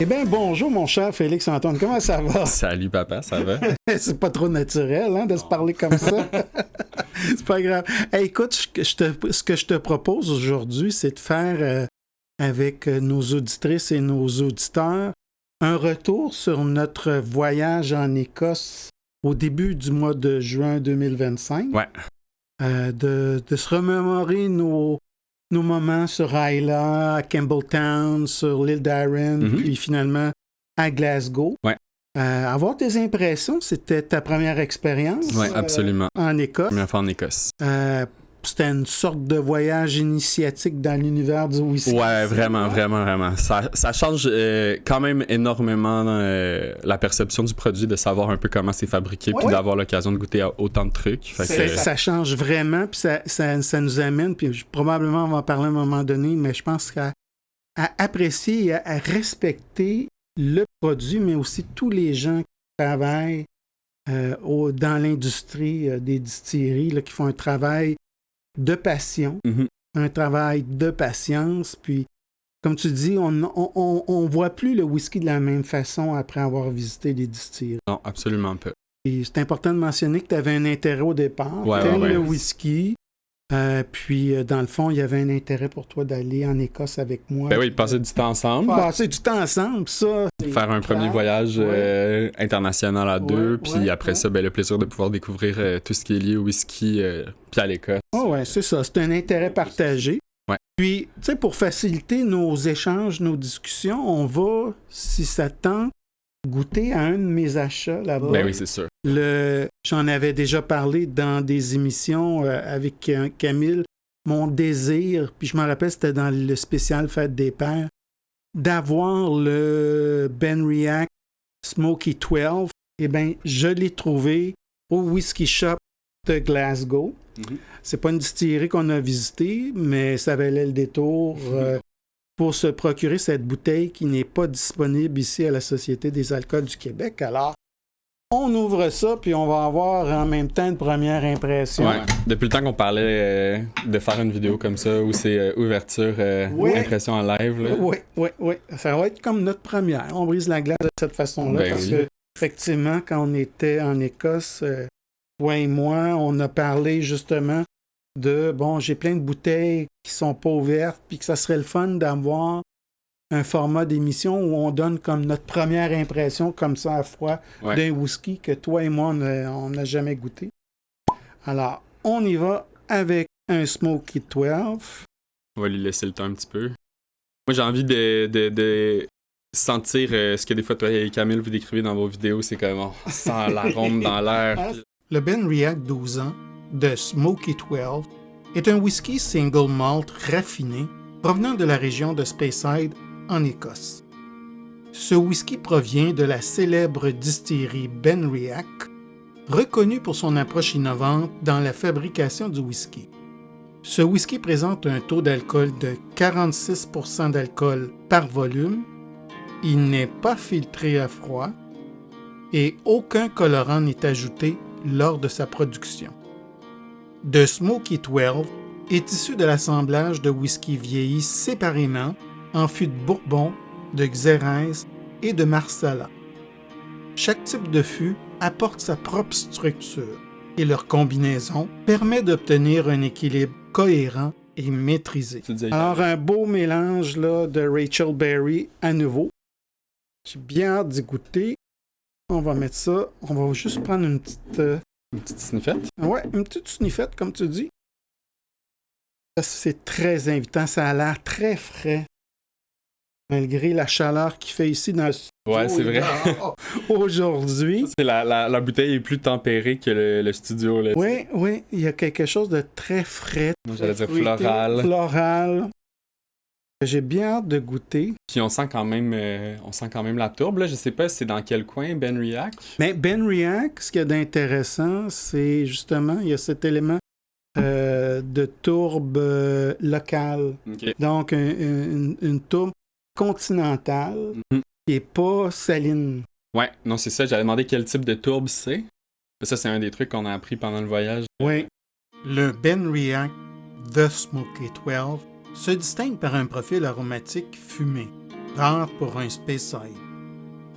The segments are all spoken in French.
Eh bien, bonjour, mon cher Félix-Antoine. Comment ça va? Salut, papa, ça va? C'est pas trop naturel, hein, de se parler comme ça. C'est pas grave. Hey, écoute, ce que je te propose aujourd'hui, c'est de faire, avec nos auditrices et nos auditeurs, un retour sur notre voyage en Écosse au début du mois de juin 2025. Ouais. De se remémorer nos moments sur Islay, à Campbelltown, sur l'île d'Arran, puis finalement à Glasgow. Ouais. Avoir tes impressions, c'était ta première expérience? Oui, absolument. En Écosse. Première fois en Écosse. C'était une sorte de voyage initiatique dans l'univers du whisky. Ouais, vraiment. Ça change quand même énormément la perception du produit, de savoir un peu comment c'est fabriqué, puis d'avoir l'occasion de goûter à autant de trucs. Ça change vraiment, puis ça nous amène, puis probablement on va en parler à un moment donné, mais je pense qu'à apprécier et à respecter le produit, mais aussi tous les gens qui travaillent dans l'industrie des distilleries, là, qui font un travail de passion, un travail de patience, puis comme tu dis, on voit plus le whisky de la même façon après avoir visité des distilleries. Non, absolument pas. Et c'est important de mentionner que tu avais un intérêt au départ, le whisky, puis dans le fond, il y avait un intérêt pour toi d'aller en Écosse avec moi. Ben oui, passer du temps ensemble. Passer du temps ensemble, ça. Faire un premier voyage international à deux, puis après ça, ben, le plaisir de pouvoir découvrir tout ce qui est lié au whisky, puis à l'Écosse. Oui, c'est ça. C'est un intérêt partagé. Ouais. Puis, tu sais, pour faciliter nos échanges, nos discussions, on va, si ça te tente, goûter à un de mes achats là-bas. Ben oui, c'est sûr. J'en avais déjà parlé dans des émissions avec Camille. Mon désir, puis je me rappelle, c'était dans le spécial Fête des Pères, d'avoir le Benriach Smoky 12. Eh bien, je l'ai trouvé au Whisky Shop de Glasgow. C'est pas une distillerie qu'on a visitée, mais ça valait le détour pour se procurer cette bouteille qui n'est pas disponible ici à la Société des alcools du Québec. Alors, on ouvre ça, puis on va avoir en même temps une première impression. Ouais. Depuis le temps qu'on parlait de faire une vidéo comme ça, où c'est ouverture, impression en live. Oui. Ça va être comme notre première. On brise la glace de cette façon-là, parce que effectivement, quand on était en Écosse, toi et moi, on a parlé justement de, j'ai plein de bouteilles qui sont pas ouvertes, puis que ça serait le fun d'avoir un format d'émission où on donne comme notre première impression, comme ça à froid, d'un whisky que toi et moi, on n'a jamais goûté. Alors, on y va avec un Smoky 12. On va lui laisser le temps un petit peu. Moi, j'ai envie de sentir ce que des fois, toi et Camille, vous décrivez dans vos vidéos. C'est comme on sent l'arôme dans l'air. Le Benriach 12 ans de Smoky 12 est un whisky single malt raffiné provenant de la région de Speyside en Écosse. Ce whisky provient de la célèbre distillerie Benriach, reconnue pour son approche innovante dans la fabrication du whisky. Ce whisky présente un taux d'alcool de 46% d'alcool par volume, il n'est pas filtré à froid et aucun colorant n'est ajouté lors de sa production. The Smoky 12 est issu de l'assemblage de whisky vieillis séparément en fût de Bourbon, de Xérès et de Marsala. Chaque type de fût apporte sa propre structure et leur combinaison permet d'obtenir un équilibre cohérent et maîtrisé. Alors, un beau mélange là, de Rachel Berry à nouveau. J'ai bien hâte d'y goûter. On va mettre ça. On va juste prendre une petite... Une petite sniffette? Ouais, une petite sniffette, comme tu dis. C'est très invitant. Ça a l'air très frais. Malgré la chaleur qu'il fait ici dans le studio. Ouais, c'est vrai. Aujourd'hui. C'est la bouteille est plus tempérée que le studio. Là, oui. Il y a quelque chose de très frais. J'allais dire floral. J'ai bien hâte de goûter. Puis on sent quand même la tourbe. Là. Je sais pas c'est dans quel coin, Benriach. Mais Benriach, ce qu'il y a d'intéressant, c'est justement, il y a cet élément de tourbe locale. Okay. Donc, une tourbe continentale qui n'est pas saline. Ouais, non, c'est ça. J'avais demandé quel type de tourbe c'est. Ça, c'est un des trucs qu'on a appris pendant le voyage. Oui. Le Benriach The Smoky 12 se distingue par un profil aromatique fumé. rare pour un Speyside.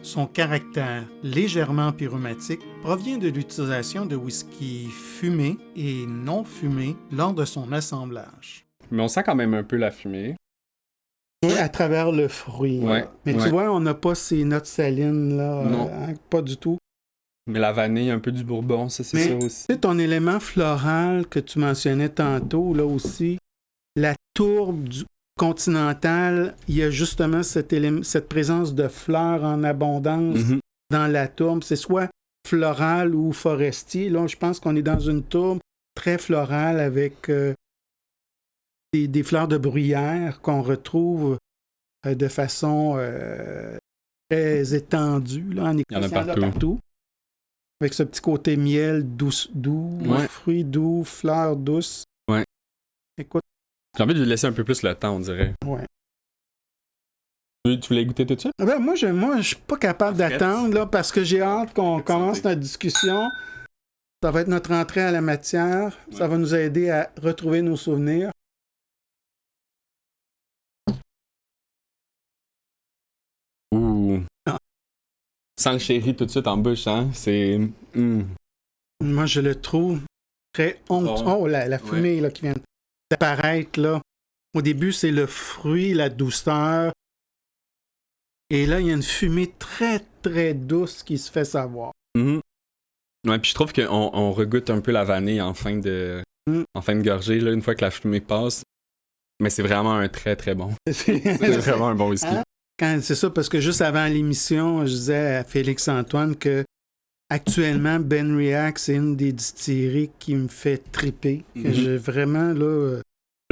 Son caractère légèrement pyromatique provient de l'utilisation de whisky fumé et non fumé lors de son assemblage. Mais on sent quand même un peu la fumée. À travers le fruit. Ouais, Mais tu vois, on n'a pas ces notes salines, là. Non. Pas du tout. Mais la vanille, un peu du bourbon, ça, c'est ça aussi. Tu sais, ton élément floral que tu mentionnais tantôt, là aussi, la tourbe continentale, il y a justement cette présence de fleurs en abondance dans la tourbe. C'est soit floral ou forestier. Là, je pense qu'on est dans une tourbe très florale avec des fleurs de bruyère qu'on retrouve de façon très étendue là, en Écosse. Il y en a partout. Avec ce petit côté miel doux, fruits doux, fleurs douces. Ouais. Écoute. J'ai envie de lui laisser un peu plus le temps, on dirait. Ouais. Tu voulais goûter tout de suite? Ben, moi, je suis pas capable d'attendre là, parce que j'ai hâte qu'on commence notre discussion. Ça va être notre entrée à la matière. Ouais. Ça va nous aider à retrouver nos souvenirs. Ouh. Sans le chéri tout de suite en bouche, hein? C'est... Moi, je le trouve très onctueux. Oh, la fumée là, qui vient d'apparaître, là. Au début, c'est le fruit, la douceur. Et là, il y a une fumée très, très douce qui se fait savoir. Ouais, puis je trouve qu'on regoute un peu la vanille en fin de gorgée, là, une fois que la fumée passe. Mais c'est vraiment un très, très bon. C'est vraiment un bon whisky. C'est ça, parce que juste avant l'émission, je disais à Félix-Antoine que actuellement, Benriach, c'est une des distilleries qui me fait triper. Que j'ai vraiment, là...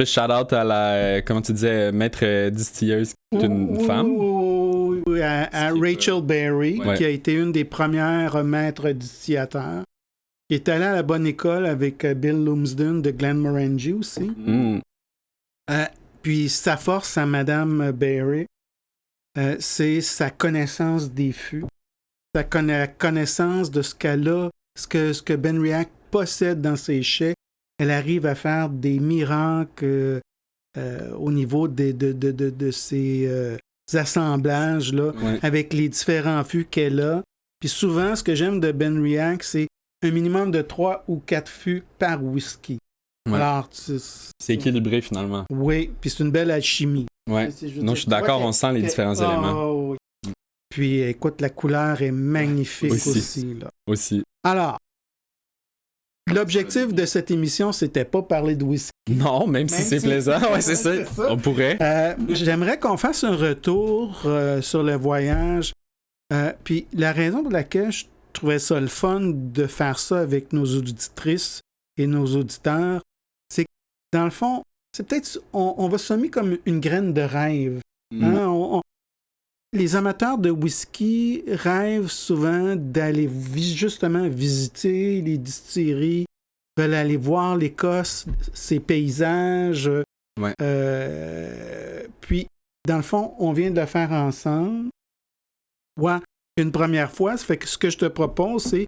Shout-out à la, comment tu disais, maître distilleuse, qui est une femme. Oui, à Rachel Berry, qui a été une des premières maîtres distillateurs. Qui est allée à la bonne école avec Bill Lumsden de Glenmorangie aussi. Puis sa force à Madame Berry, c'est sa connaissance des fûts, sa connaissance de ce qu'elle a, ce que Benriach possède dans ses chais. Elle arrive à faire des miracles au niveau de ses assemblages là, avec les différents fûts qu'elle a. Puis souvent, ce que j'aime de Benriach, c'est un minimum de 3 ou 4 fûts par whisky. Ouais. Alors, c'est équilibré finalement. Oui, puis c'est une belle alchimie. Ouais. Non, je suis d'accord, on sent les différents éléments. Oui. Puis écoute, la couleur est magnifique aussi. Là. Aussi. Alors, l'objectif de cette émission, c'était pas parler de whisky. Non, même si c'est plaisant. Ouais, c'est ça. On pourrait. J'aimerais qu'on fasse un retour sur le voyage. Puis la raison pour laquelle je trouvais ça le fun de faire ça avec nos auditrices et nos auditeurs, c'est que, dans le fond, c'est peut-être... On va semer comme une graine de rêve. Hein? Les amateurs de whisky rêvent souvent d'aller justement visiter les distilleries, veulent aller voir l'Écosse, ses paysages. Puis, dans le fond, on vient de le faire ensemble. Ouais, une première fois. Ça fait que ce que je te propose, c'est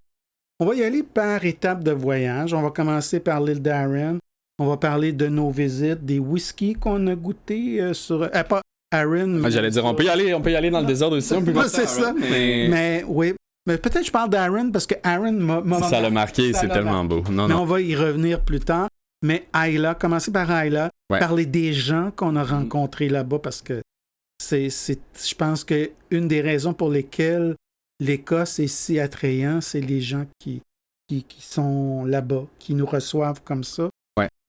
on va y aller par étapes de voyage. On va commencer par l'île d'Arran. On va parler de nos visites, des whiskies qu'on a goûtés sur... pas Arran. J'allais dire, on peut y aller dans le désordre aussi. On peut c'est ça. Mais oui. Mais peut-être je parle d'Arran parce que Arran m'a... Ça l'a marqué, c'est tellement beau. Mais on va y revenir plus tard. Mais Islay, commencer par Islay, parler des gens qu'on a rencontrés là-bas parce que je pense que une des raisons pour lesquelles l'Écosse est si attrayant, c'est les gens qui sont là-bas, qui nous reçoivent comme ça.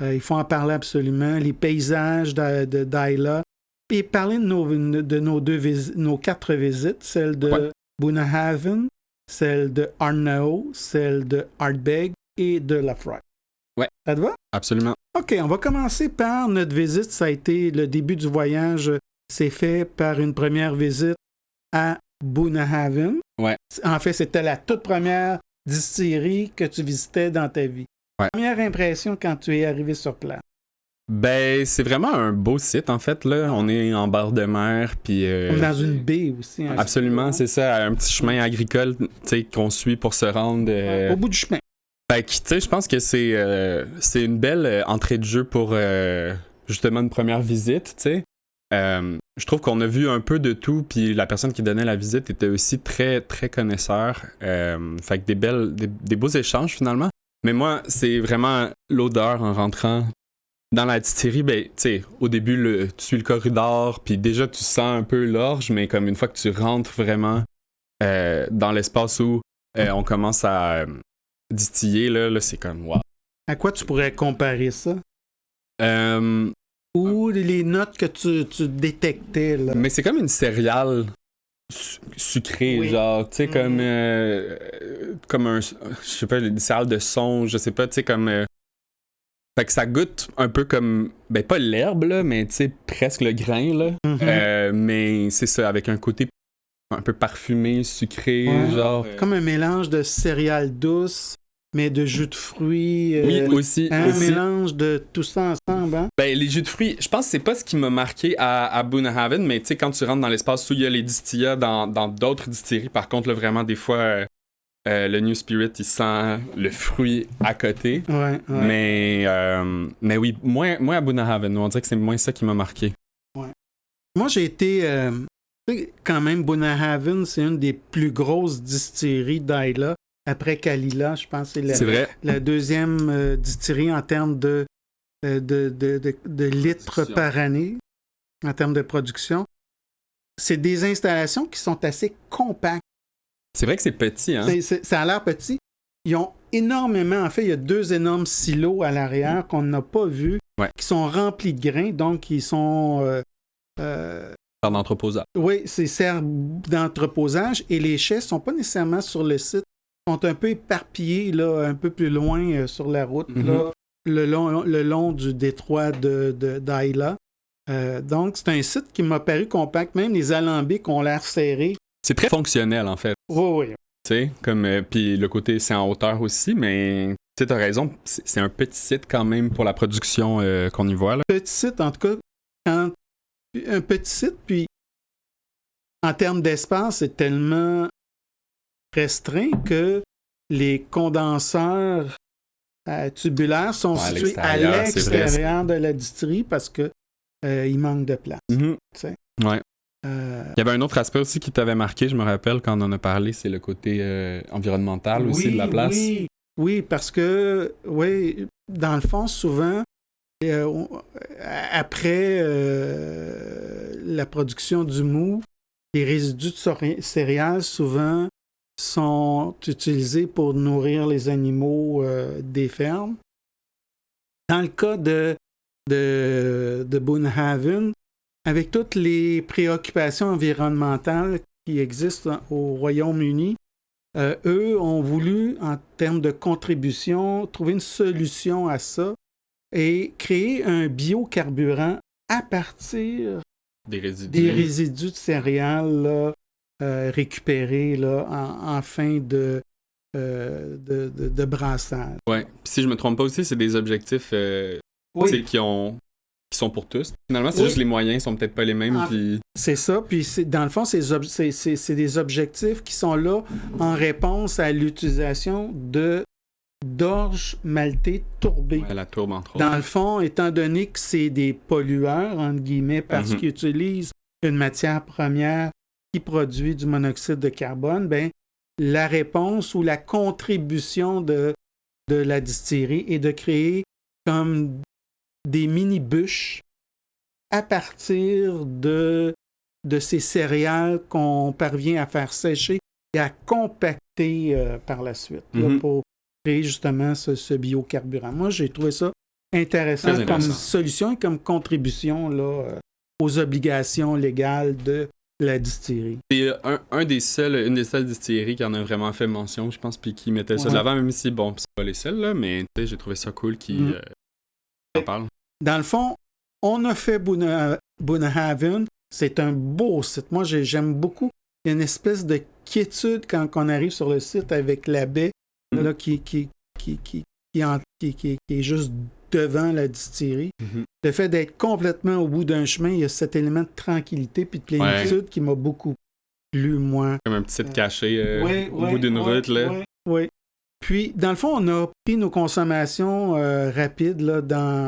Il faut en parler absolument. Les paysages d'Islay. Et parler de nos 4 visites, celle de Bunnahabhain, celle de Arnao, celle de Ardbeg et de Laphroaig. Ouais. Ça te va? Absolument. OK, on va commencer par notre visite. Ça a été le début du voyage. C'est fait par une première visite à Bunnahabhain. Ouais. En fait, c'était la toute première distillerie que tu visitais dans ta vie. Première impression quand tu es arrivé sur place. Ben, c'est vraiment un beau site, en fait, là. On est en bord de mer, puis... On est dans une baie aussi. Absolument, c'est ça. Un petit chemin agricole, tu sais, qu'on suit pour se rendre... Au bout du chemin. Fait que, tu sais, je pense que c'est une belle entrée de jeu pour, justement, une première visite, tu sais. Je trouve qu'on a vu un peu de tout, puis la personne qui donnait la visite était aussi très, très connaisseur. Fait que des beaux échanges, finalement. Mais moi, c'est vraiment l'odeur en rentrant dans la distillerie. Ben, tu sais, au début, tu suis le corridor, puis déjà, tu sens un peu l'orge, mais comme une fois que tu rentres vraiment dans l'espace où on commence à distiller, là c'est comme, wow. À quoi tu pourrais comparer ça? Ou les notes que tu détectais, là? Mais c'est comme une céréale sucrée, genre, tu sais, comme un, je sais pas, des céréales de son, je sais pas, tu sais, comme... fait que ça goûte un peu comme, ben pas l'herbe, là, mais tu sais, presque le grain, là. Mais c'est ça, avec un côté un peu parfumé, sucré, genre... Comme un mélange de céréales douces, mais de jus de fruits. Oui, aussi. Un mélange de tout ça ensemble, hein? Ben, les jus de fruits, je pense que c'est pas ce qui m'a marqué à Bunnahabhain, mais tu sais, quand tu rentres dans l'espace où il y a les distillats dans d'autres distilleries, par contre, là, vraiment, des fois, le New Spirit, il sent le fruit à côté. Ouais. Mais oui, moins à Bunnahabhain. On dirait que c'est moins ça qui m'a marqué. Ouais. Moi, j'ai été... quand même, Bunnahabhain, c'est une des plus grosses distilleries d'Islay. Après Kalila, je pense que c'est la deuxième distillerie en termes de litres par année, en termes de production. C'est des installations qui sont assez compactes. C'est vrai que c'est petit, hein? Ça a l'air petit. Ils ont énormément... En fait, il y a 2 énormes silos à l'arrière qu'on n'a pas vus, qui sont remplis de grains, donc ils sont... d'entreposage. Oui, c'est serre d'entreposage, et les chais ne sont pas nécessairement sur le site, sont un peu éparpillés là, un peu plus loin sur la route, là, le long du détroit d'Islay. Donc, c'est un site qui m'a paru compact. Même les alambics ont l'air serrés. C'est très fonctionnel, en fait. Oui. Tu sais, comme... puis le côté, c'est en hauteur aussi, mais... Tu sais, t'as raison, c'est un petit site quand même pour la production qu'on y voit, là. Petit site, en tout cas, un petit site, puis en termes d'espace, c'est tellement restreint que les condenseurs tubulaires sont situés à l'extérieur de la distillerie parce que il manque de place. Ouais. Il y avait un autre aspect aussi qui t'avait marqué, je me rappelle, quand on en a parlé, c'est le côté environnemental aussi de la place. Oui, parce que, dans le fond, souvent, après la production du mou, les résidus de céréales, souvent, sont utilisés pour nourrir les animaux des fermes. Dans le cas de Bunnahabhain, avec toutes les préoccupations environnementales qui existent au Royaume-Uni, eux ont voulu, en termes de contribution, trouver une solution à ça et créer un biocarburant à partir des résidus de céréales là, récupérés là, en fin de brassage. Ouais. Puis si je me trompe pas aussi, c'est des objectifs qui sont pour tous. Finalement, c'est juste les moyens sont peut-être pas les mêmes. Puis... C'est ça. Puis dans le fond, c'est des objectifs qui sont là en réponse à l'utilisation d'orge maltais tourbée. La tourbe, entre autres. Dans le fond, étant donné que c'est des pollueurs, entre guillemets, parce qu'ils utilisent une matière première qui produit du monoxyde de carbone, ben la réponse ou la contribution de la distillerie est de créer comme des mini-bûches à partir de ces céréales qu'on parvient à faire sécher et à compacter par la suite là, pour créer justement ce biocarburant. Moi, j'ai trouvé ça intéressant comme solution et comme contribution là, aux obligations légales de la distillerie. C'est une des seules distilleries qui en a vraiment fait mention, je pense, puis qui mettait ça de l'avant, même si, bon, c'est pas les seuls, là, mais j'ai trouvé ça cool qu'ils en parlent. Dans le fond, on a fait Bunnahabhain. C'est un beau site. Moi, j'aime beaucoup. Il y a une espèce de quiétude quand on arrive sur le site avec la baie là, qui est juste devant la distillerie. Le fait d'être complètement au bout d'un chemin, il y a cet élément de tranquillité puis de plénitude qui m'a beaucoup plu, moi. Comme un petit site caché au bout d'une route, là. Oui. Puis, dans le fond, on a pris nos consommations rapides là,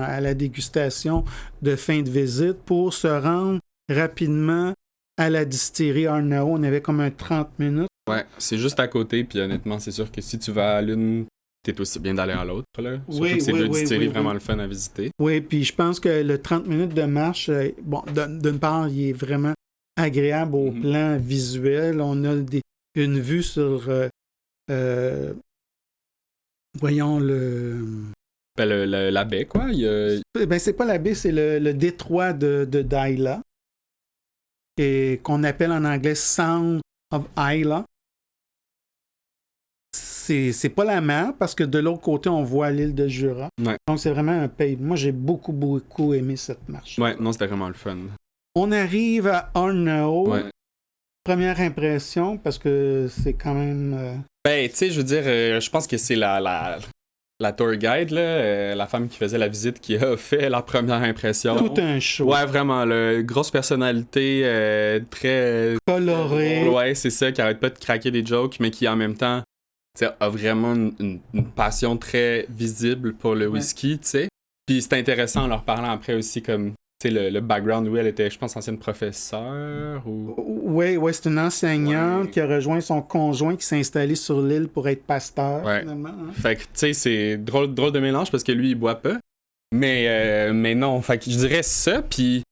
à la dégustation de fin de visite pour se rendre rapidement à la distillerie Arnao. On avait comme un 30 minutes. Ouais, c'est juste à côté, puis honnêtement, c'est sûr que si tu vas à l'une, t'es aussi bien d'aller à l'autre, là. Surtout que c'est deux distilleries vraiment le fun à visiter. Oui, puis je pense que le 30 minutes de marche, bon, d'une part, il est vraiment agréable au plan visuel. On a une vue sur, voyons, la baie, quoi. Ben, c'est pas la baie, c'est le détroit de Daila, et qu'on appelle en anglais Sound of Isla. C'est pas la mer, parce que de l'autre côté, on voit l'île de Jura. Ouais. Donc, c'est vraiment un pays. Moi, j'ai beaucoup aimé cette marche. Ouais, non, c'était vraiment le fun. On arrive à Arnao. Ouais. Première impression, parce que c'est quand même... Ben, tu sais, je veux dire, je pense que c'est la tour guide, là, la femme qui faisait la visite, qui a fait la première impression. Tout un show. Ouais, vraiment, grosse personnalité, très... colorée. Ouais, c'est ça, qui arrête pas de craquer des jokes, mais qui en même temps, tu sais, a vraiment une passion très visible pour le whisky, tu sais. Puis c'est intéressant en leur parlant après aussi, comme, tu sais, le background où elle était, je pense, ancienne professeure ou... Oui, c'est une enseignante qui a rejoint son conjoint qui s'est installé sur l'île pour être pasteur, finalement. Hein? Fait que, tu sais, c'est drôle de mélange parce que lui, il boit pas. Mais non, fait que je dirais ça, puis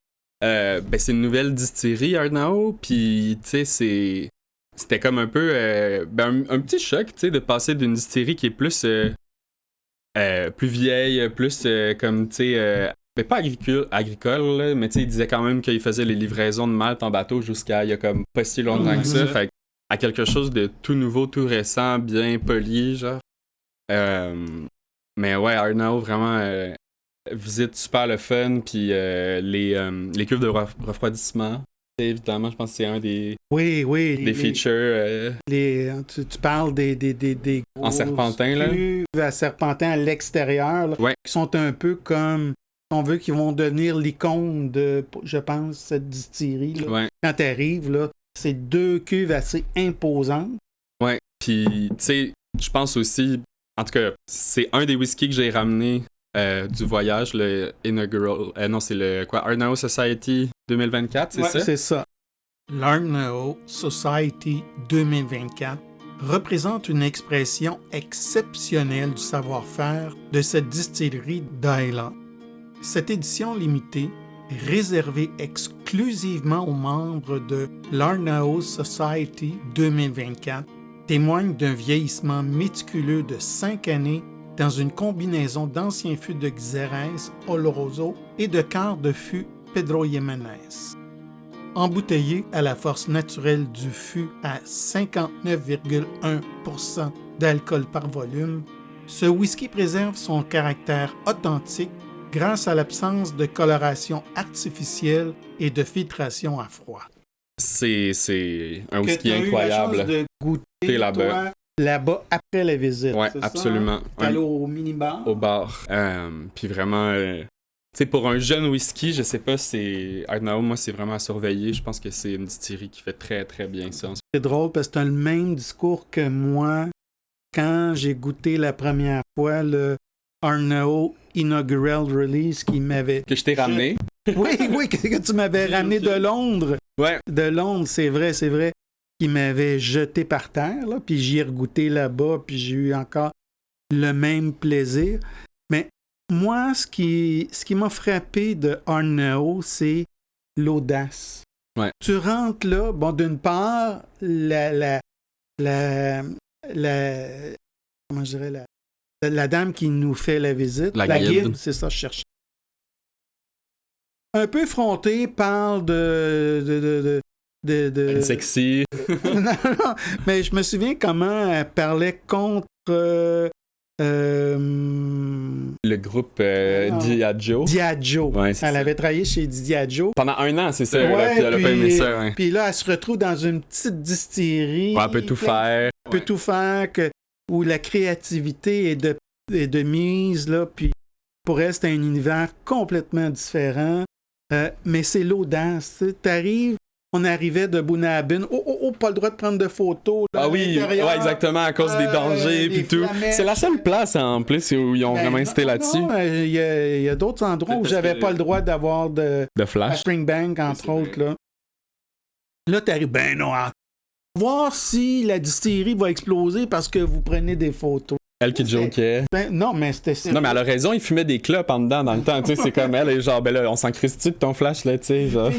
ben, c'est une nouvelle distillerie, Arnao, puis, tu sais, c'était comme un peu un petit choc, tu sais, de passer d'une distillerie qui est plus vieille, plus comme, tu sais... mais pas agricole, là, mais tu sais, il disait quand même qu'il faisait les livraisons de malt en bateau jusqu'à il y a comme pas si longtemps que ça. Fait à quelque chose de tout nouveau, tout récent, bien poli, genre. Mais ouais, Arnao, vraiment, visite super le fun, puis les cuves de refroidissement. Évidemment, je pense que c'est un des features. Tu parles des en serpentin, là. Cuves à serpentin à l'extérieur, là, qui sont un peu comme... On veut qu'ils vont devenir l'icône de, je pense, cette distillerie. Là. Quand tu arrives, là, c'est 2 cuves assez imposantes. Ouais, puis, tu sais, je pense aussi, en tout cas, c'est un des whiskies que j'ai ramené du voyage, le inaugural. Non, c'est le Arnao Society 2024, c'est ça? C'est ça. L'Arnao Society 2024 représente une expression exceptionnelle du savoir-faire de cette distillerie d'Islay. Cette édition limitée, réservée exclusivement aux membres de l'Arnao Society 2024, témoigne d'un vieillissement méticuleux de 5 années dans une combinaison d'anciens fûts de Xérès, Oloroso et de quart de fût Pedro Jiménez. Embouteillé à la force naturelle du fût à 59,1% d'alcool par volume, ce whisky préserve son caractère authentique grâce à l'absence de coloration artificielle et de filtration à froid. C'est un whisky incroyable. Tu as eu la chance de goûter là-bas après la visite. Ouais, absolument. Tu es allé au mini-bar? Au bar. Puis vraiment, tu sais, pour un jeune whisky, je sais pas, c'est Arnao, moi, c'est vraiment à surveiller. Je pense que c'est une distillerie qui fait très, très bien ça. C'est drôle parce que tu as le même discours que moi quand j'ai goûté la première fois le Arnao Inaugural Release qui m'avait... Que je t'ai ramené. Oui, que tu m'avais ramené de Londres. Ouais. De Londres, c'est vrai. Qui m'avait jeté par terre, là, puis j'y ai regoûté là-bas, puis j'ai eu encore le même plaisir. Mais moi, ce qui m'a frappé de Arnao, c'est l'audace. Ouais. Tu rentres là, bon, d'une part, comment je dirais, la dame qui nous fait la visite, la guide, c'est ça, je cherche. Un peu effrontée, parle de sexy. non, mais je me souviens comment elle parlait contre le groupe Diageo. Diageo. Ouais, elle avait travaillé chez Diageo. Pendant 1 an, c'est ça. Puis elle a pas aimé ça. Ouais. Puis là, elle se retrouve dans une petite distillerie. Ouais, elle peut tout faire. Elle peut tout faire, où la créativité est de mise, là, puis pour elle, c'est un univers complètement différent. Mais c'est l'audace. Tu arrives, on arrivait de Bunabin. Pas le droit de prendre de photos. Là, ah oui, ouais, exactement, à cause des dangers puis tout. flamèches. C'est la seule place, en plus, où ils ont vraiment insisté là-dessus. Il y a d'autres endroits où j'avais pas le droit d'avoir de flash. à Springbank, entre autres. Là, t'arrives, voir si la distillerie va exploser parce que vous prenez des photos. Elle qui jokait. Non, mais c'était... Non, mais elle a raison, il fumait des clopes en dedans dans le temps. Tu sais, c'est comme elle, et genre, ben là, on s'en crisse-tu de ton flash, là, tu sais, genre.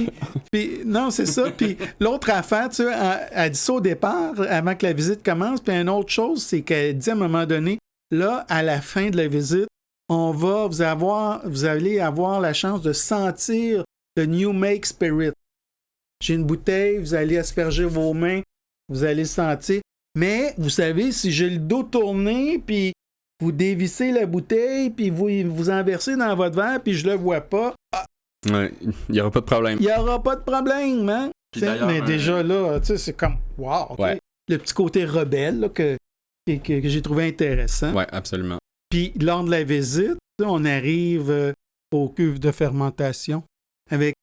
Puis, non, c'est ça. Puis l'autre affaire, tu sais, elle dit ça au départ, avant que la visite commence. Puis une autre chose, c'est qu'elle dit à un moment donné, là, à la fin de la visite, vous allez avoir la chance de sentir le New Make Spirit. J'ai une bouteille, vous allez asperger vos mains, vous allez sentir. Mais, vous savez, si j'ai le dos tourné, puis vous dévissez la bouteille, puis vous en versez dans votre verre, puis je le vois pas... Ouais, il n'y aura pas de problème. Il n'y aura pas de problème, hein? Mais déjà là, tu sais, c'est comme... Wow! Okay. Ouais. Le petit côté rebelle là, que j'ai trouvé intéressant. Ouais, absolument. Puis, lors de la visite, on arrive aux cuves de fermentation avec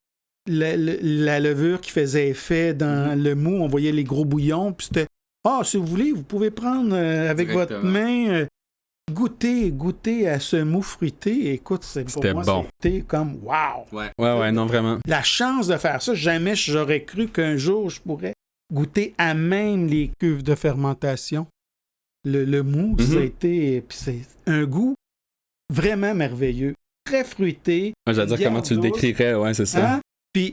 la levure qui faisait effet dans le mou. On voyait les gros bouillons, puis c'était... si vous voulez, vous pouvez prendre avec votre main, goûter à ce mou fruité. Écoute, c'était pour moi, bon. C'était comme wow! Ouais, non, vraiment. La chance de faire ça, jamais j'aurais cru qu'un jour je pourrais goûter à même les cuves de fermentation. Le mou, ça a été... Puis c'est un goût vraiment merveilleux. Très fruité. J'allais dire comment tu le décrirais, ouais, c'est ça. Hein? Puis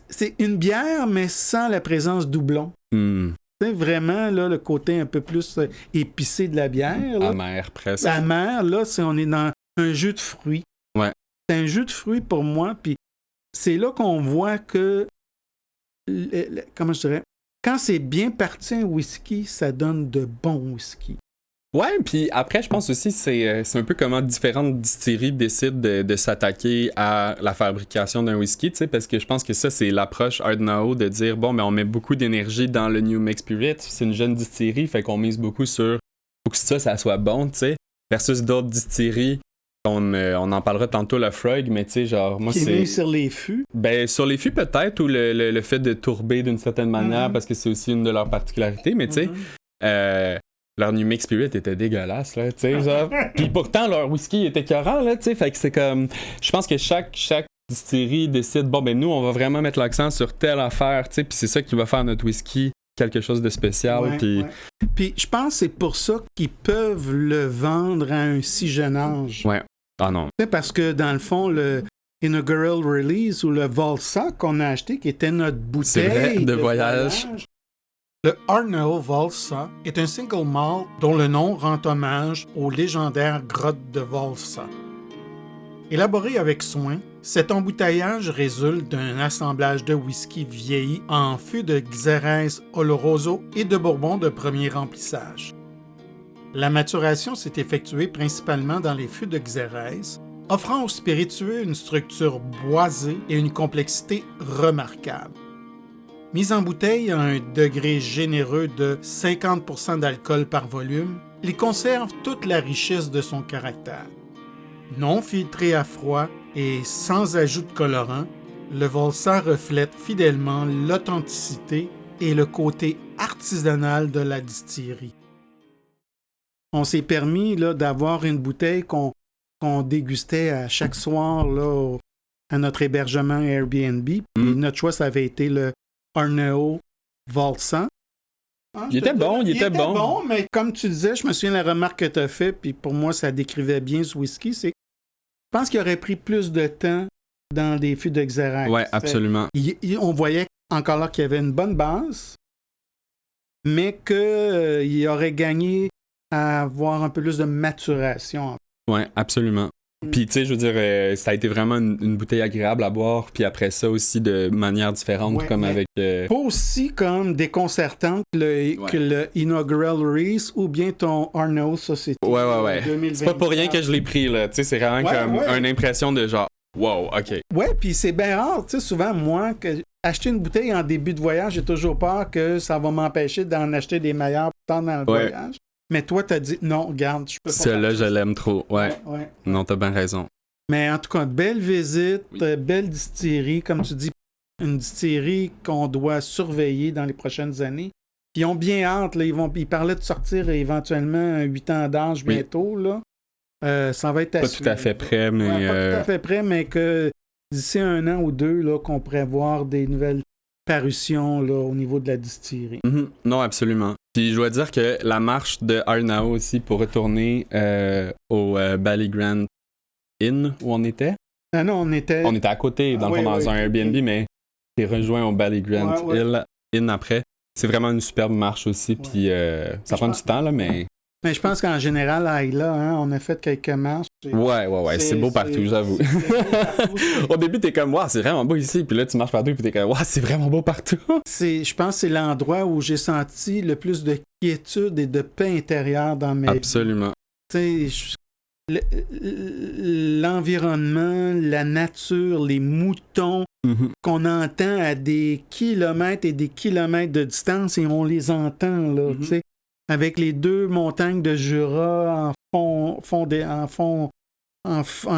c'est une bière, mais sans la présence doublon. C'est vraiment là, le côté un peu plus épicé de la bière. Là. Amer, presque. Amer, là, on est dans un jus de fruits. Ouais. C'est un jus de fruits pour moi, puis c'est là qu'on voit que, comment je dirais, quand c'est bien parti un whisky, ça donne de bons whisky. Ouais, puis après, je pense aussi c'est un peu comment différentes distilleries décident de s'attaquer à la fabrication d'un whisky, tu sais, parce que je pense que ça, c'est l'approche Ardnau de dire, bon, mais on met beaucoup d'énergie dans le New Make Spirit, c'est une jeune distillerie, fait qu'on mise beaucoup sur faut que ça soit bon, tu sais, versus d'autres distilleries, on en parlera tantôt, la Frog, mais tu sais, genre, moi, c'est... mis sur les fûts? Ben, sur les fûts, peut-être, ou le fait de tourber d'une certaine manière, parce que c'est aussi une de leurs particularités, mais tu sais, leur New Make Spirit était dégueulasse, là, tu sais, genre. Puis pourtant, leur whisky était écœurant, là, tu sais. Fait que c'est comme... Je pense que chaque distillerie décide, bon, ben nous, on va vraiment mettre l'accent sur telle affaire, tu sais, puis c'est ça qui va faire notre whisky quelque chose de spécial, puis... Ouais. Puis je pense que c'est pour ça qu'ils peuvent le vendre à un si jeune âge. Ouais. Ah non. Tu sais, parce que, dans le fond, le Inaugural Release ou le Volsa qu'on a acheté, qui était notre bouteille de voyage. Le Ardnau Volsa est un single malt dont le nom rend hommage aux légendaires grottes de Volsa. Élaboré avec soin, cet embouteillage résulte d'un assemblage de whisky vieilli en fût de Xérès Oloroso et de Bourbon de premier remplissage. La maturation s'est effectuée principalement dans les fûts de Xérès, offrant aux spiritueux une structure boisée et une complexité remarquable. Mise en bouteille à un degré généreux de 50% d'alcool par volume, il conserve toute la richesse de son caractère. Non filtré à froid et sans ajout de colorant, le Volsa reflète fidèlement l'authenticité et le côté artisanal de la distillerie. On s'est permis là, d'avoir une bouteille qu'on dégustait à chaque soir là, à notre hébergement Airbnb. Et notre choix, ça avait été le Ardnau Volsa. Hein, il était bon, mais comme tu disais, je me souviens de la remarque que tu as faite, puis pour moi, ça décrivait bien ce whisky, c'est que je pense qu'il aurait pris plus de temps dans des fûts de Xérès. Oui, absolument. On voyait encore là qu'il y avait une bonne base, mais qu'il aurait gagné à avoir un peu plus de maturation. Oui, absolument. Puis, tu sais, je veux dire, ça a été vraiment une bouteille agréable à boire, puis après ça aussi de manière différente, comme avec... Pas aussi comme déconcertante que le Inaugural Reese ou bien ton Ardnau, ça c'était Ouais. 2020. C'est pas pour rien que je l'ai pris, là. Tu sais, c'est vraiment comme une impression de genre, wow, OK. Ouais, puis c'est bien rare, tu sais, souvent, moi, que acheter une bouteille en début de voyage, j'ai toujours peur que ça va m'empêcher d'en acheter des meilleurs plus tard dans le voyage. Mais toi, t'as dit, non, regarde, je peux pas. Celle-là, je l'aime trop, ouais. Non, t'as bien raison. Mais en tout cas, belle visite, belle distillerie, comme tu dis, une distillerie qu'on doit surveiller dans les prochaines années. Puis ils ont bien hâte, là, ils parlaient de sortir éventuellement 8 ans d'âge bientôt. Là. Ça va être pas tout à fait prêt, mais... pas tout à fait prêt, mais que d'ici 1 an ou 2, là, qu'on pourrait voir des nouvelles parutions là, au niveau de la distillerie. Mm-hmm. Non, absolument. Puis je dois dire que la marche de Arnao aussi pour retourner au Ballygrant Inn où on était. Ah non, on était à côté, dans le fond, dans un Airbnb, mais t'es rejoint au Ballygrant Inn après. C'est vraiment une superbe marche aussi, puis ça prend du temps, là, mais... Mais je pense qu'en général, à Ayla, on a fait quelques marches. Ouais, c'est beau partout, j'avoue. Au début, t'es comme, c'est vraiment beau ici, puis là, tu marches partout, puis t'es comme, c'est vraiment beau partout. Je pense que c'est l'endroit où j'ai senti le plus de quiétude et de paix intérieure dans mes... Absolument. Tu sais, l'environnement, la nature, les moutons qu'on entend à des kilomètres et des kilomètres de distance et on les entend, là, tu sais, avec les 2 montagnes de Jura en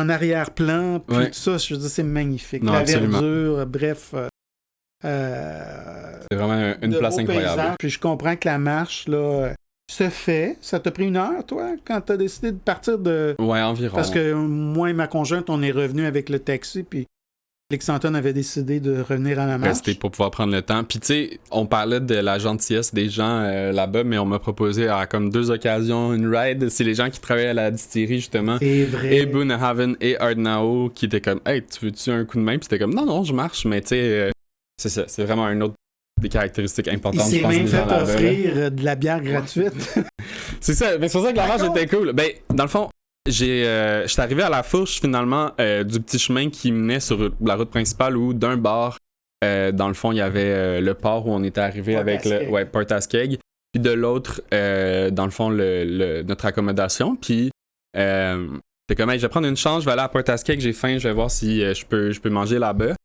arrière-plan, puis tout ça, je veux dire, c'est magnifique. Non, la absolument. verdure, bref. C'est vraiment une place incroyable. Paysage, puis je comprends que la marche, là... se fait. Ça t'a pris 1 heure, toi, quand t'as décidé de partir de... Ouais, environ. Parce que moi et ma conjointe, on est revenus avec le taxi, puis Alex Anton avait décidé de revenir à la marche. C'était pour pouvoir prendre le temps. Puis tu sais, on parlait de la gentillesse des gens là-bas, mais on m'a proposé à comme 2 occasions une ride. C'est les gens qui travaillaient à la distillerie, justement. C'est vrai. Et Bunnahabhain et Ardnao qui étaient comme « Hey, tu veux-tu un coup de main? » Puis c'était comme « Non, je marche. » Mais tu sais, c'est ça. C'est vraiment un autre des caractéristiques importantes. Il s'est même fait offrir de la bière gratuite. C'est ça, mais c'est pour ça que la marche était cool. Ben, dans le fond, j'étais arrivé à la fourche finalement du petit chemin qui menait sur la route principale où d'un bar, dans le fond, il y avait le port où on était arrivé avec le Port Askeg. Puis de l'autre, dans le fond, notre accommodation. Puis j'étais comme, hey, je vais prendre une chance, je vais aller à Port Askeg, j'ai faim, je vais voir si je peux manger là-bas.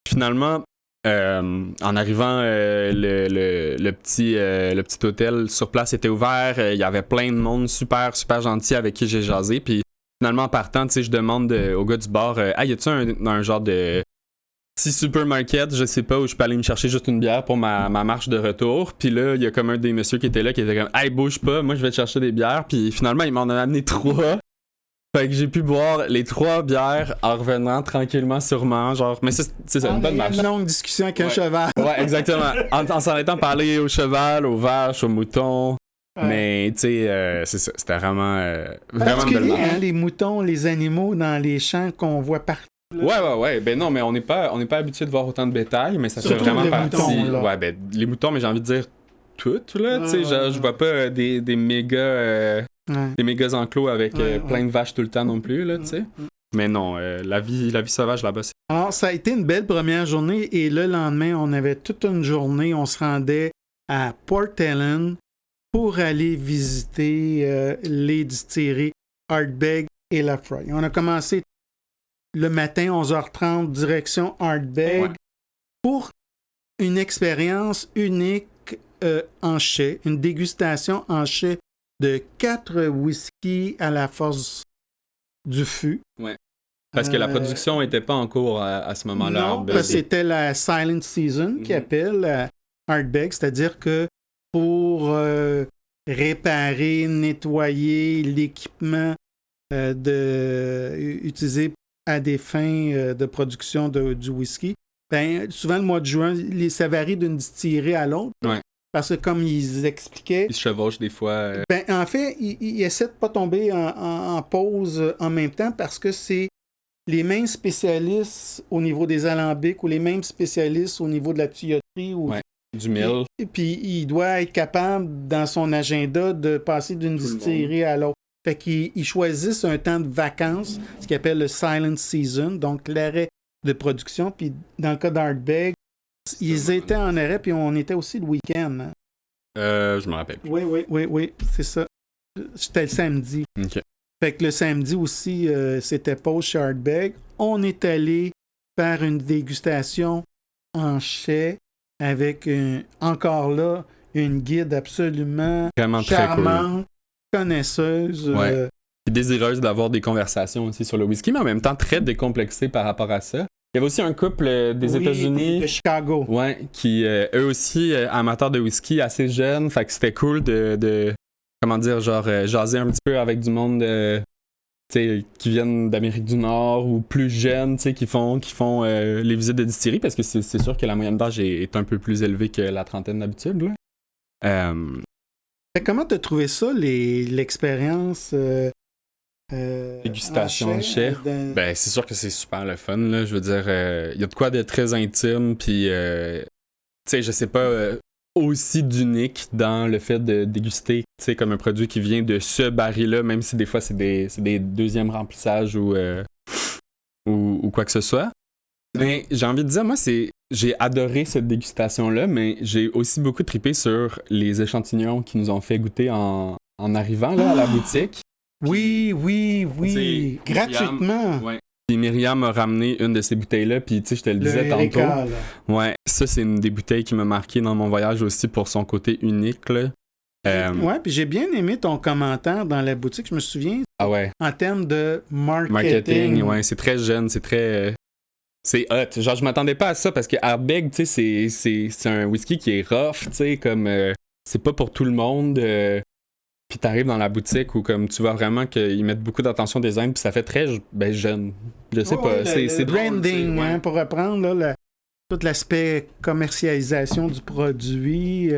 Finalement, en arrivant, le petit hôtel sur place était ouvert. Il y avait plein de monde super gentil avec qui j'ai jasé. Puis finalement, en partant, tu sais, je demande au gars du bar, y a-tu un genre de petit supermarket, je sais pas, où je peux aller me chercher juste une bière pour ma marche de retour. Puis là, il y a comme un des messieurs qui était là qui était comme, hey, bouge pas, moi je vais te chercher des bières. Puis finalement, il m'en a amené 3. Fait que j'ai pu boire les 3 bières en revenant tranquillement, sûrement. Genre, mais c'est ça, une bonne marche. Une longue discussion avec un cheval. Ouais, exactement. En s'en étant parlé au cheval, aux vaches, aux moutons. Ouais. Mais, tu sais, c'est ça. C'était vraiment une belle marche. Les moutons, les animaux dans les champs qu'on voit partout. Là. Ouais. Ben non, mais on n'est pas habitué de voir autant de bétail, mais ça fait vraiment partie. Ouais, ben les moutons, mais j'ai envie de dire toutes, là. Tu sais, je vois pas des méga. Des méga enclos avec plein de vaches tout le temps non plus, là, tu sais. Mais non, la vie sauvage là-bas, c'est... Alors, ça a été une belle première journée et le lendemain, on avait toute une journée, on se rendait à Port Ellen pour aller visiter les distilleries Ardbeg et Laphroaig. On a commencé le matin, 11h30, direction Ardbeg pour une expérience unique en chai, une dégustation en chai de 4 whiskies à la force du fût. Ouais. Parce que la production n'était pas en cours à ce moment-là. Non, parce que c'était la Silent Season qui appelle Ardbeg, c'est-à-dire que pour réparer, nettoyer l'équipement utilisé à des fins de production du whisky, ben, souvent le mois de juin, ça varie d'une distillerie à l'autre. Ouais. Parce que comme ils expliquaient... Ils se chevauchent des fois. Ben, en fait, ils essaient de ne pas tomber en pause en même temps parce que c'est les mêmes spécialistes au niveau des alambics ou les mêmes spécialistes au niveau de la tuyauterie. Ou... Ouais, du mill. Et puis, il doit être capable, dans son agenda, de passer d'une distillerie à l'autre. Fait qu'ils choisissent un temps de vacances, ce qu'ils appellent le Silent Season, donc l'arrêt de production. Puis, dans le cas d'Ardbeg, ils étaient en arrêt, puis on était aussi le week-end. Hein? Je me rappelle. Oui, c'est ça. C'était le samedi. OK. Fait que le samedi aussi, c'était pause chez Ardbeg. On est allé faire une dégustation en chai avec, encore là, une guide absolument vraiment charmante, connaisseuse. Ouais. Désireuse d'avoir des conversations aussi sur le whisky, mais en même temps très décomplexée par rapport à ça. Il y avait aussi un couple des États-Unis. De Chicago. Ouais, qui eux aussi amateurs de whisky assez jeunes. Fait que c'était cool de comment dire, genre jaser un petit peu avec du monde qui viennent d'Amérique du Nord ou plus jeunes, qui font les visites de distillerie, parce que c'est sûr que la moyenne d'âge est un peu plus élevée que la trentaine d'habitude. Là. Comment t'as trouvé ça, l'expérience dégustation chai? Ben, c'est sûr que c'est super le fun, là. Je veux dire, il y a de quoi de très intime, puis, tu sais, je sais pas, aussi d'unique dans le fait de déguster, tu sais, comme un produit qui vient de ce baril-là, même si des fois c'est des deuxièmes remplissages ou quoi que ce soit. Mais j'ai envie de dire, moi, j'ai adoré cette dégustation-là, mais j'ai aussi beaucoup trippé sur les échantillons qui nous ont fait goûter en arrivant là, à la boutique. Oui. Gratuitement. Ouais. Puis Myriam m'a ramené une de ces bouteilles-là, puis tu sais, je te le disais tantôt. Là. Ouais, ça, c'est une des bouteilles qui m'a marqué dans mon voyage aussi pour son côté unique, là. Ouais, puis j'ai bien aimé ton commentaire dans la boutique, je me souviens. Ah ouais. En termes de marketing. Ouais, c'est très jeune, c'est très... c'est hot. Genre, je m'attendais pas à ça parce que Ardbeg, tu sais, c'est un whisky qui est rough, tu sais, comme... c'est pas pour tout le monde. Puis t'arrives dans la boutique où comme tu vois vraiment qu'ils mettent beaucoup d'attention au design, puis ça fait très jeune. Je sais pas, c'est branding, drôle, hein, pour reprendre là, tout l'aspect commercialisation du produit,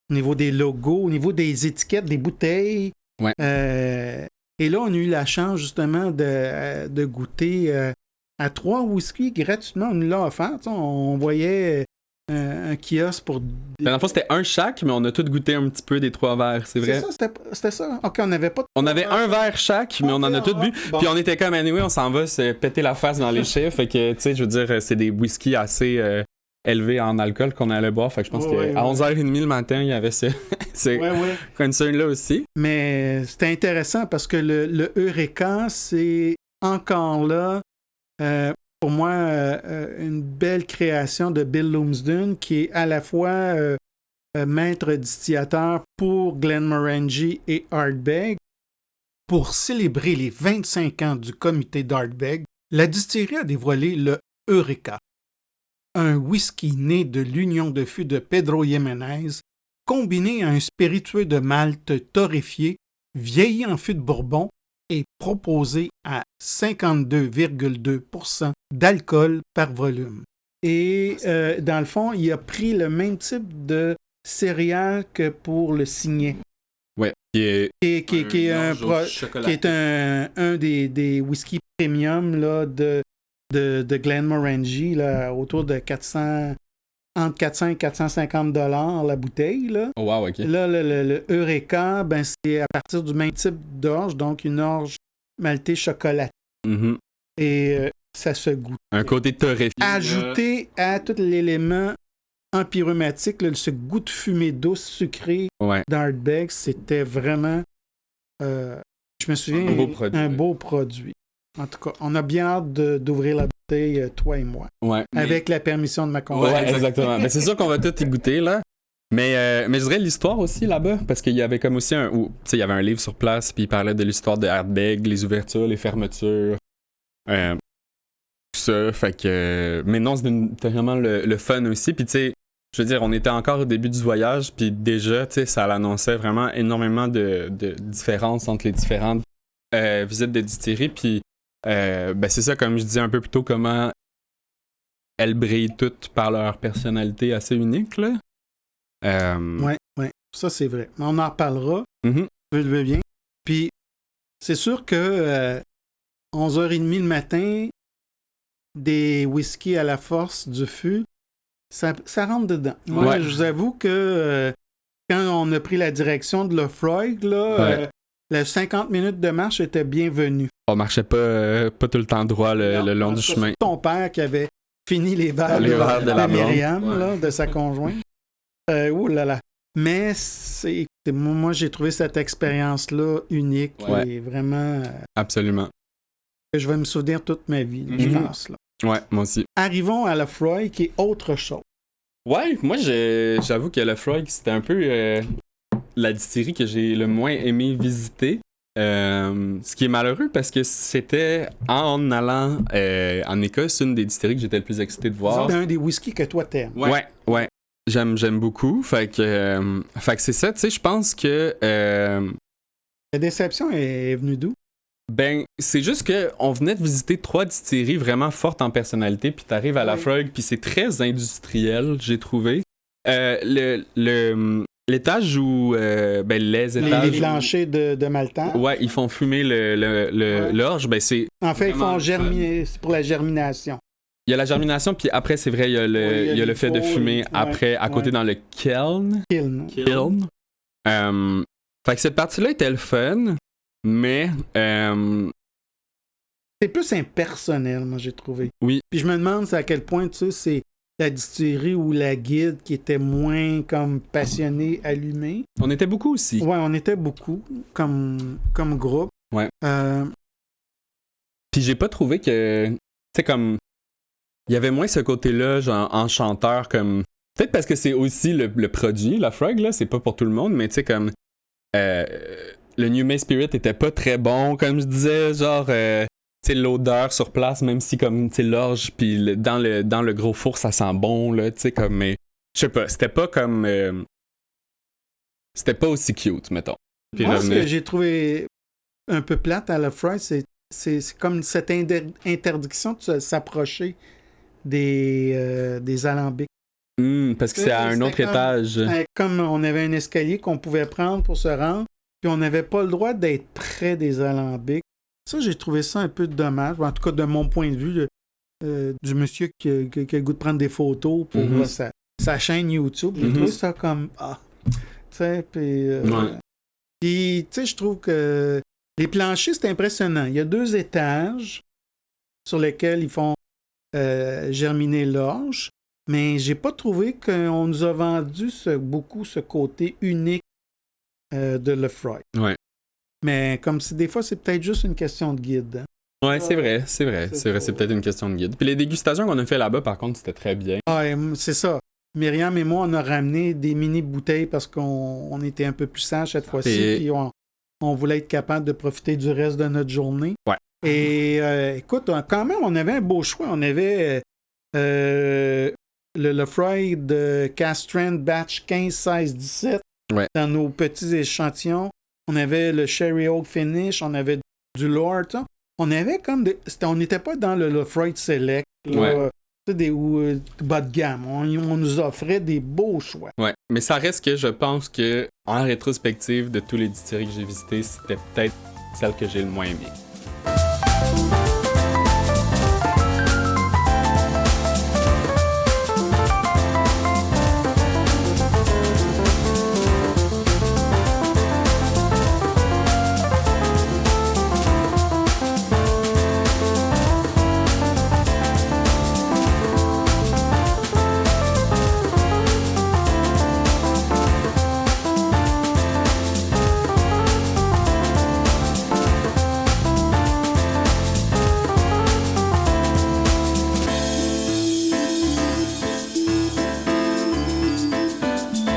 au niveau des logos, au niveau des étiquettes, des bouteilles. Ouais. Et là, on a eu la chance justement de goûter à 3 whiskies gratuitement. On nous l'a offert. On voyait un kiosque pour... Dans le fond, c'était un chaque, mais on a tous goûté un petit peu des 3 verres, c'est vrai? C'est ça, c'était ça. OK, on n'avait pas... On avait un verre chaque, mais on en a tous bu. Bon. Puis on était comme, anyway, on s'en va se péter la face dans les chiffres. Fait que, tu sais, je veux dire, c'est des whiskies assez élevés en alcool qu'on allait boire. Fait que je pense qu'à 11h30 le matin, il y avait ce concern-là aussi. Mais c'était intéressant parce que le Eureka, c'est encore là... pour moi, une belle création de Bill Lumsden, qui est à la fois maître distillateur pour Glenmorangie et Ardbeg. Pour célébrer les 25 ans du comité d'Ardbeg, la distillerie a dévoilé le Eureka, un whisky né de l'union de fût de Pedro Jiménez, combiné à un spiritueux de Malte torréfié, vieilli en fût de Bourbon, est proposé à 52,2% d'alcool par volume. Et dans le fond, il a pris le même type de céréales que pour le Signet. Ouais, qui est un des whisky premium là, de Glenmorangie, là, autour de entre 400 et 450 $ la bouteille. Là. Oh wow, OK. Là, le Eureka, ben, c'est à partir du même type d'orge, donc une orge maltée chocolatée. Mm-hmm. Et ça se goûte. Un côté torréfié. Ajouté à tout l'élément empyromatique, là, ce goût de fumée douce sucrée d'Ardbeg, c'était vraiment, je me souviens, un beau produit. En tout cas, on a bien hâte d'ouvrir la bouteille, toi et moi. Ouais. Avec la permission de ma conjointe. Ouais, exactement. Mais c'est sûr qu'on va tout y goûter, là. Mais je dirais l'histoire aussi là-bas, parce qu'il y avait comme aussi il y avait un livre sur place, puis il parlait de l'histoire de Ardbeg, les ouvertures, les fermetures, tout ça. Fait que. Mais non, c'était vraiment le fun aussi. Puis tu sais, je veux dire, on était encore au début du voyage, puis déjà, tu sais, ça l'annonçait vraiment énormément de différences entre les différentes visites de distillerie. Puis c'est ça, comme je disais un peu plus tôt, comment elles brillent toutes par leur personnalité assez unique, là. Ouais, ça c'est vrai. On en reparlera. Mm-hmm. Je le veux bien. Puis, c'est sûr que 11h30 le matin, des whisky à la force du fût, ça rentre dedans. Moi, je vous avoue que quand on a pris la direction de Lefroy, là, les 50 minutes de marche étaient bienvenues. On marchait pas tout le temps droit le long du chemin. C'est ton père qui avait fini les verres de la Myriam, là, de sa conjointe. Ouh là là. Mais moi, j'ai trouvé cette expérience-là unique et vraiment... Absolument. Je vais me souvenir toute ma vie, je pense. Là. Ouais, moi aussi. Arrivons à Lefroy, qui est autre chose. Ouais, moi, j'avoue que Lefroy, c'était un peu la distillerie que j'ai le moins aimé visiter. Ce qui est malheureux parce que c'était en allant en Écosse, une des distilleries que j'étais le plus excité de voir. C'est un des whiskies que toi t'aimes. Ouais. J'aime beaucoup. Fait que c'est ça, tu sais, je pense que... La déception est venue d'où? Ben, c'est juste que on venait de visiter 3 distilleries vraiment fortes en personnalité, puis t'arrives à Laphroaig, puis c'est très industriel, j'ai trouvé. L'étage où... les étages... Les planchers de Malta. Ouais, ils font fumer l'orge, ben c'est... En fait, ils font germiner, c'est pour la germination. Il y a la germination, puis après, c'est vrai, il y a le fait de fumer après, à côté dans le kiln. Kiln. Fait que cette partie-là était le fun, mais... C'est plus impersonnel, moi, j'ai trouvé. Oui. Puis je me demande à quel point, tu sais, c'est la distillerie ou la guide qui était moins comme passionnée, allumée. On était beaucoup aussi. Ouais, on était beaucoup comme groupe. Ouais. Puis j'ai pas trouvé que... Tu sais, comme... Il y avait moins ce côté-là, genre, enchanteur, comme... Peut-être parce que c'est aussi le produit, Laphroaig, là, c'est pas pour tout le monde, mais tu sais, comme... le New May Spirit était pas très bon, comme je disais, genre... tu sais, l'odeur sur place, même si, comme, tu sais, l'orge, puis dans le gros four, ça sent bon, là, tu sais, comme... Mais, je sais pas, c'était pas comme... c'était pas aussi cute, mettons. Puis moi, ce que j'ai trouvé un peu plate à Laphroaig, c'est comme cette interdiction de s'approcher des alambics. Parce que c'est à un autre étage. Comme on avait un escalier qu'on pouvait prendre pour se rendre, puis on n'avait pas le droit d'être près des alambics. Ça, j'ai trouvé ça un peu dommage. En tout cas, de mon point de vue, du monsieur qui a le goût de prendre des photos pour sa chaîne YouTube. J'ai trouvé ça comme... tu sais, puis... Puis, tu sais, je trouve que les planchers, c'est impressionnant. Il y a 2 étages sur lesquels ils font germiner l'orge, mais j'ai pas trouvé qu'on nous a vendu beaucoup ce côté unique de Laphroaig. Ouais. Mais comme si des fois, c'est peut-être juste une question de guide. Hein? Ouais, c'est vrai, c'est peut-être une question de guide. Puis les dégustations qu'on a fait là-bas, par contre, c'était très bien. Ah, c'est ça. Myriam et moi, on a ramené des mini-bouteilles parce qu'on était un peu plus sages cette fois-ci, puis on voulait être capable de profiter du reste de notre journée. Ouais. Et écoute, quand même, on avait un beau choix. On avait le Laphroaig de Castrand Batch 15, 16, 17 dans nos petits échantillons. On avait le Sherry Oak Finish, on avait du Lord. On avait comme on n'était pas dans le Laphroaig Select, bas de gamme. On nous offrait des beaux choix. Ouais, mais ça reste que je pense que, en rétrospective, de tous les distilleries que j'ai visitées, c'était peut-être celle que j'ai le moins aimée.